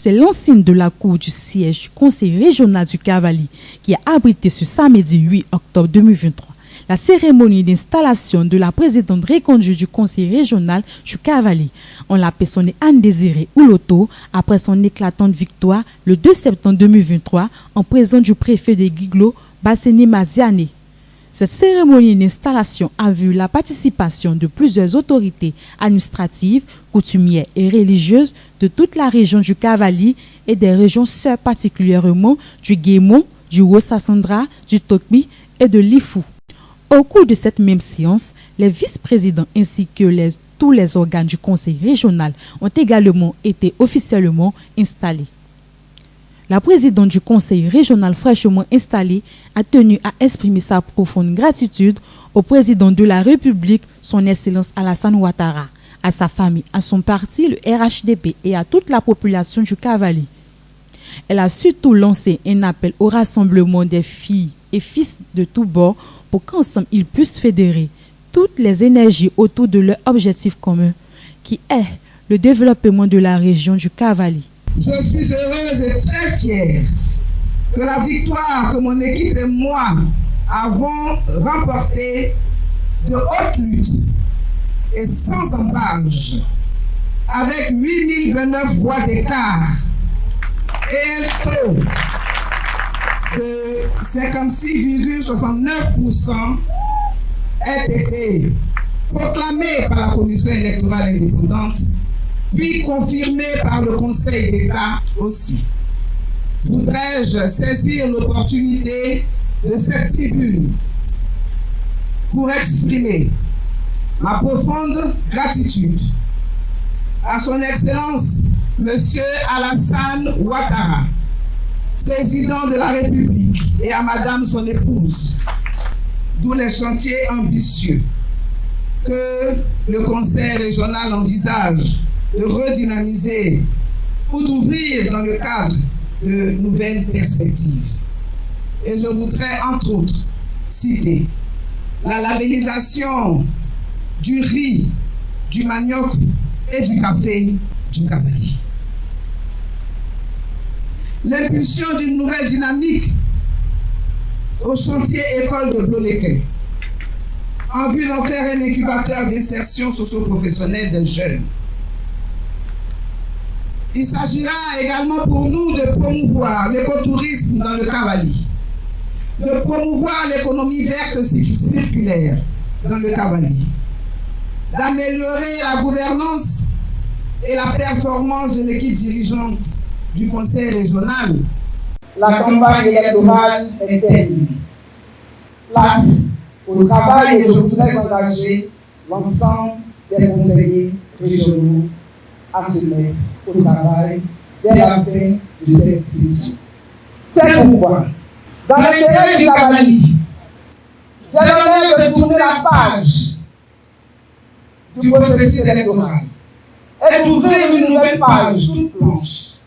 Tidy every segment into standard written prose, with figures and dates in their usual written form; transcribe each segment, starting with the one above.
C'est l'enseigne de la cour du siège du Conseil régional du Cavali qui a abrité ce samedi 8 octobre 2023 la cérémonie d'installation de la présidente reconduite du Conseil régional du Cavali. On l'a personne Anne-Désirée Ouloto après son éclatante victoire le 2 septembre 2023 en présence du préfet de Guiglo, Basseni Maziane. Cette cérémonie d'installation a vu la participation de plusieurs autorités administratives, coutumières et religieuses de toute la région du Cavali et des régions sœurs particulièrement du Guémon, du Haut-Sassandra, du Tokbi et de l'Ifou. Au cours de cette même séance, les vice-présidents ainsi que tous les organes du conseil régional ont également été officiellement installés. La présidente du conseil régional fraîchement installée a tenu à exprimer sa profonde gratitude au président de la République, son Excellence Alassane Ouattara, à sa famille, à son parti, le RHDP et à toute la population du Cavali. Elle a surtout lancé un appel au rassemblement des filles et fils de tous bords pour qu'ensemble ils puissent fédérer toutes les énergies autour de leur objectif commun, qui est le développement de la région du Cavali. Je suis heureuse et très fière que la victoire que mon équipe et moi avons remportée de haute lutte et sans embâche, avec 8029 voix d'écart et un taux de 56,69% ait été proclamé par la Commission électorale indépendante, puis confirmé par le Conseil d'État aussi. Voudrais-je saisir l'opportunité de cette tribune pour exprimer ma profonde gratitude à son Excellence Monsieur Alassane Ouattara, président de la République, et à Madame son épouse, d'où les chantiers ambitieux que le Conseil régional envisage de redynamiser ou d'ouvrir dans le cadre de nouvelles perspectives. Et je voudrais entre autres citer la labellisation du riz, du manioc et du café du Cavali. L'impulsion d'une nouvelle dynamique au chantier école de Bloléquet, en vue d'en faire un incubateur d'insertion socio-professionnelle des jeunes. Il s'agira également pour nous de promouvoir l'écotourisme dans le Cavali, de promouvoir l'économie verte circulaire dans le Cavali, d'améliorer la gouvernance et la performance de l'équipe dirigeante du Conseil régional. La campagne électorale est terminée. Place au travail et je voudrais engager l'ensemble des conseillers régionaux à se mettre au travail dès la fin de cette session. C'est pourquoi, dans l'intérêt du Cavali, j'ai l'honneur de tourner la page du processus électoral et d'ouvrir une nouvelle page toute blanche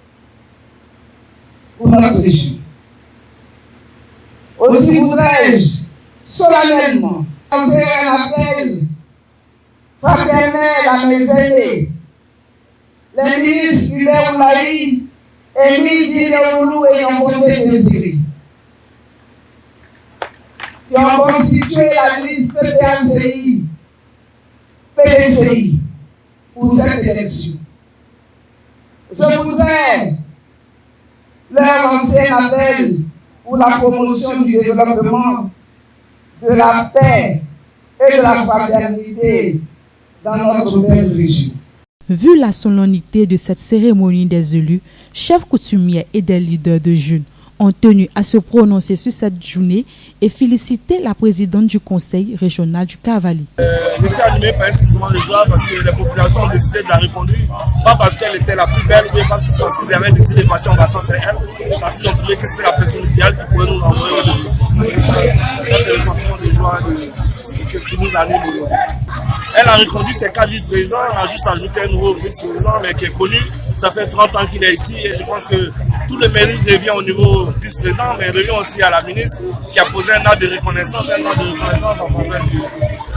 pour notre région. Aussi voudrais-je solennellement lancer un appel fraternel à mes aînés, les ministres Hubert Oulaï, Émile Dileoulou et Yambonde Désiré, qui ont constitué la liste PDCI, PDCI pour cette élection. Je voudrais leur lancer un appel pour la promotion du développement, de la paix et de la fraternité dans notre belle région. Vu la solennité de cette cérémonie des élus, chefs coutumiers et des leaders de jeunes ont tenu à se prononcer sur cette journée et féliciter la présidente du conseil régional du Cavali. Je suis animé par un sentiment de joie parce que les populations ont décidé de la reconduire, pas parce qu'elle était la plus belle, mais parce qu'ils avaient décidé de partir en vacances avec elle, parce qu'ils ont trouvé que c'était la personne idéale qui pouvait nous envoyer. C'est le sentiment de joie qui nous anime aujourd'hui. Elle a reconduit ses 4 vice-présidents, elle a juste ajouté un nouveau vice-président, mais qui est connu. Ça fait 30 ans qu'il est ici et je pense que tout le mérite revient au niveau vice-président, mais revient aussi à la ministre qui a posé un acte de reconnaissance en faveur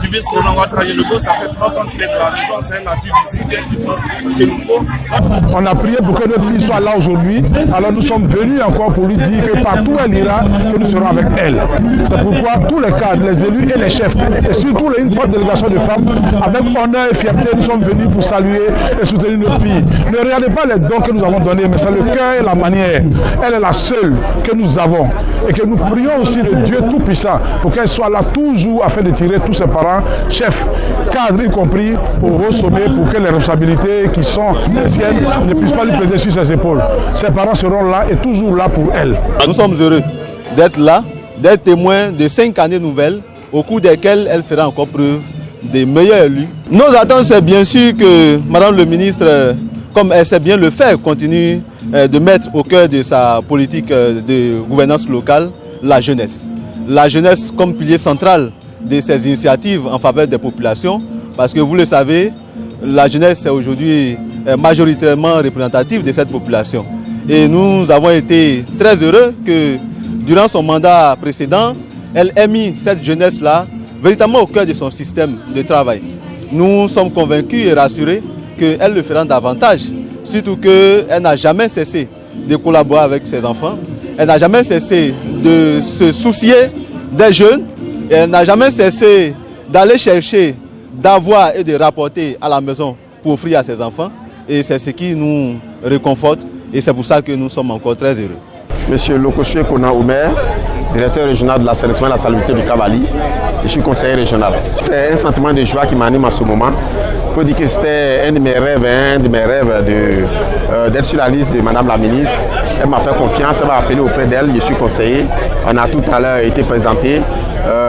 du du vice-président Ouattara Diallo, ça fait 30 ans qu'il est de la région, c'est un natif ici, c'est nouveau. On a prié pour que notre fille soit là aujourd'hui, alors nous sommes venus encore pour lui dire que partout elle ira, que nous serons avec elle. C'est pourquoi tous les cadres, les élus et les chefs, et surtout une forte délégation de femmes, avec honneur et fierté, nous sommes venus pour saluer et soutenir notre fille. Ne regardez pas les dons que nous avons donnés, mais c'est le cœur et la manière. Elle est la seule que nous avons. Et que nous prions aussi le Dieu Tout-Puissant pour qu'elle soit là toujours afin de tirer tous ses parents, chefs, cadres y compris, au haut sommet pour que les responsabilités qui sont les siennes ne puissent pas lui peser sur ses épaules. Ses parents seront là et toujours là pour elle. Nous sommes heureux d'être là, d'être témoins de 5 années nouvelles au cours desquelles elle fera encore preuve des meilleurs élus. Nos attentes, c'est bien sûr que Madame le ministre, comme elle sait bien le faire, continue de mettre au cœur de sa politique de gouvernance locale la jeunesse. La jeunesse comme pilier central de ses initiatives en faveur des populations, parce que vous le savez, la jeunesse est aujourd'hui majoritairement représentative de cette population. Et nous avons été très heureux que durant son mandat précédent, elle ait mis cette jeunesse-là véritablement au cœur de son système de travail. Nous sommes convaincus et rassurés qu'elle le fera davantage, surtout qu'elle n'a jamais cessé de collaborer avec ses enfants, elle n'a jamais cessé de se soucier des jeunes, et elle n'a jamais cessé d'aller chercher, d'avoir et de rapporter à la maison pour offrir à ses enfants. Et c'est ce qui nous réconforte et c'est pour ça que nous sommes encore très heureux. Monsieur Lokosue Kona Omer, directeur régional de l'assainissement et de la salubrité du Cavali, je suis conseiller régional. C'est un sentiment de joie qui m'anime en ce moment. Il faut dire que c'était un de mes rêves d'être sur la liste de Madame la ministre. Elle m'a fait confiance, elle m'a appelé auprès d'elle, je suis conseiller. On a tout à l'heure été présentés.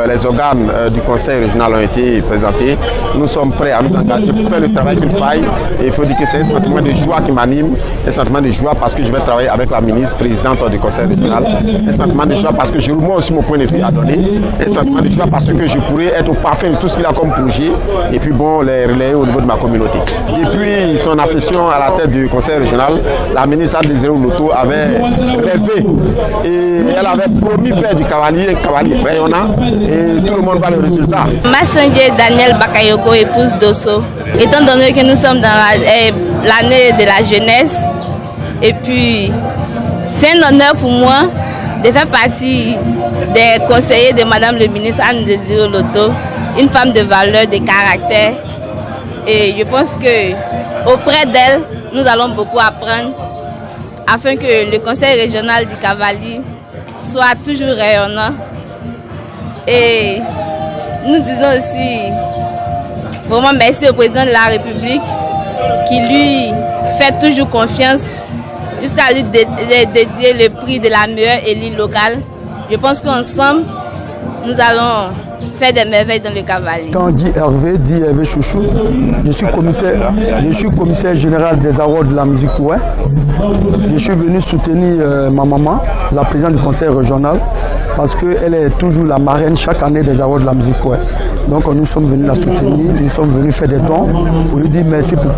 Les organes du conseil régional ont été présentés. Nous sommes prêts à nous engager pour faire le travail qu'il faille. Et il faut dire que c'est un sentiment de joie qui m'anime, un sentiment de joie parce que je vais travailler avec la ministre, présidente du conseil régional, un sentiment de joie parce que j'ai moi aussi mon point de vue à donner, un sentiment de joie parce que je pourrais être au parfum de tout ce qu'il a comme projet et puis bon, les relayer au niveau de ma communauté. Depuis son accession à la tête du conseil régional, la ministre Adésiré Oloto avait rêvé et elle avait promis faire du Cavali un Cavali rayonnant. Et tout le monde voit le résultat. Massangé Daniel Bakayoko, épouse d'Osso. Étant donné que nous sommes dans l'année de la jeunesse, et puis c'est un honneur pour moi de faire partie des conseillers de Madame le ministre Anne-Désiré Oloto, une femme de valeur, de caractère. Et je pense que auprès d'elle, nous allons beaucoup apprendre afin que le conseil régional du Cavali soit toujours rayonnant. Et nous disons aussi vraiment merci au président de la République qui lui fait toujours confiance jusqu'à lui dédier le prix de la meilleure élue locale. Je pense qu'ensemble, nous allons faire des merveilles dans le Cavali. Quand on dit Hervé Chouchou, je suis commissaire général des awards de la musique ouai. Je suis venu soutenir ma maman, la présidente du conseil régional, parce qu'elle est toujours la marraine chaque année des awards de la musique ouai. Donc nous sommes venus la soutenir, nous sommes venus faire des dons pour lui dire merci pour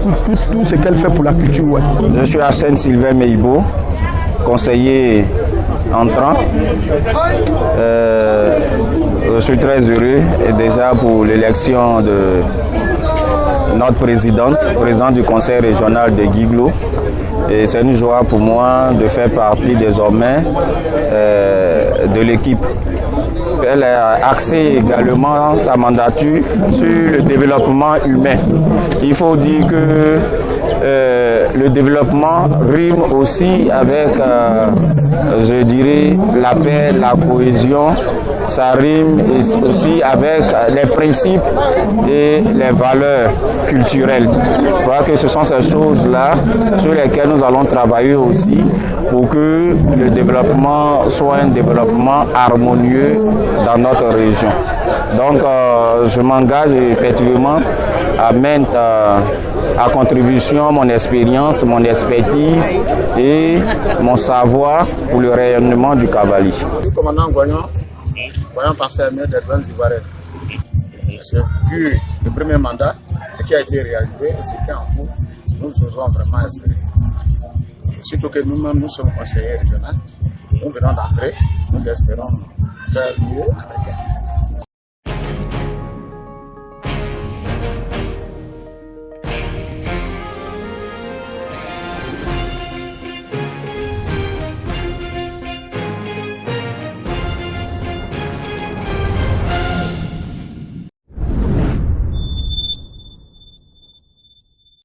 tout ce qu'elle fait pour la culture ouai. Je suis Arsène Sylvain Meibo, conseiller entrant. Je suis très heureux et déjà pour l'élection de notre présidente du conseil régional de Guiglo. Et c'est une joie pour moi de faire partie désormais de l'équipe. Elle a axé également sa mandature sur le développement humain. Il faut dire que le développement rime aussi avec, je dirais, la paix, la cohésion. Ça rime aussi avec les principes et les valeurs culturelles. Je crois que ce sont ces choses-là sur lesquelles nous allons travailler aussi pour que le développement soit un développement harmonieux dans notre région. Donc, je m'engage effectivement à mettre à contribution mon expérience, mon expertise et mon savoir pour le rayonnement du Cavali. Commandant Goyon parfait des Douanes Ivoiriennes. Parce que vu le premier mandat, ce qui a été réalisé et ce qui est en cours, nous osons vraiment espérer. Surtout que nous-mêmes, nous sommes conseillers régionaux, nous venons d'entrer, nous espérons faire mieux avec elle.